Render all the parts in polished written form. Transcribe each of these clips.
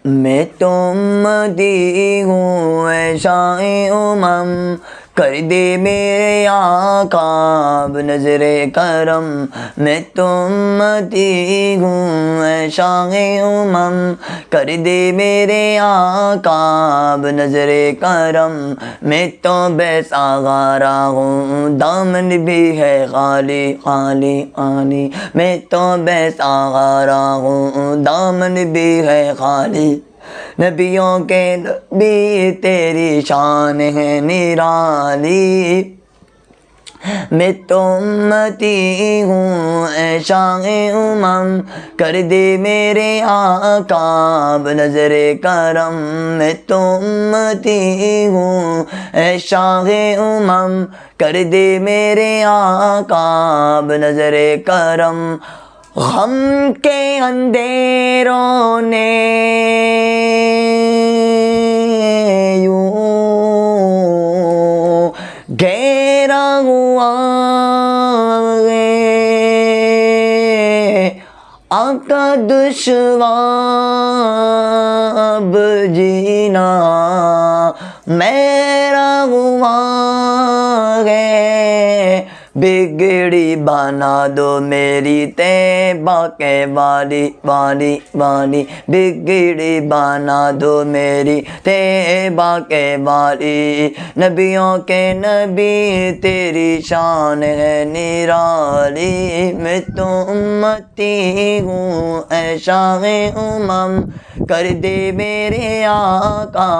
میں تو امتی ہوں اے شاہ امم، کر دے میرے آقا اب نظر کرم۔ میں تو امتی ہوں اے شاہ امم، کر دے میرے آقا اب نظر کرم۔ میں تو بے سہارا ہوں دامن بھی ہے خالی خالی خالی، میں تو بے سہارا ہوں دامن بھی ہے خالی۔ نبیوں کے نبی تیری شان ہے نرالی، میں تو امتی ہوں اے شاہ امم، کر دے میرے آقا اب نظر کرم۔ میں تو امتی ہوں اے شاہ امم، کر دے میرے آقا اب نظر کرم۔ غم کے اندھیروں نے یوں گھیرا ہوا ہے، آقا دشوار اب جینا میرا ہوا ہے، بگڑی بنا دو میری طیبہ کے والی والی والی، بگڑی بنا دو میری طیبہ کے والی۔ نبیوں کے نبی تیری شان ہے نرالی، میں تو امتی ہوں اے شاہ امم، کر دے میرے آقا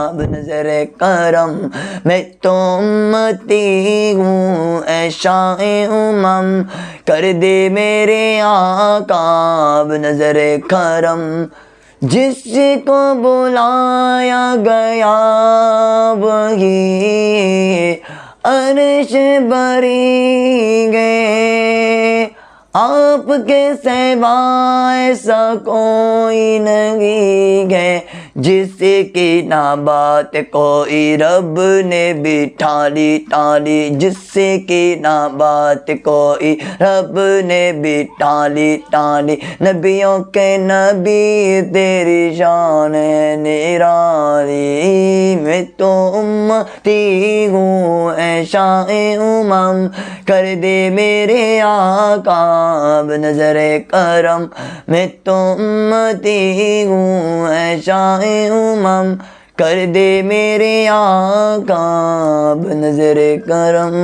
اب نظر کرم۔ میں تو امتی ہوں اے شاہ امم، کر دے میرے آقا اب نظر کرم۔ جس کو بلایا گیا وہی عرش بری گئے، آپ کے سوا ایسا کوئی نہیں ہے، جس کی نہ بات کوئی رب نے بٹھا لی ٹالی، جس کی نہ بات کوئی رب نے بٹھا لی ٹالی۔ نبیوں کے نبی تیری شان ہے نرالی، میں تو امتی ہوں اے شاہ امم، کر دے میرے آقا اب نظر کرم۔ میں تو امتی ہوں اے شاہ امم، کر دے میرے آقا اب نظر کرم۔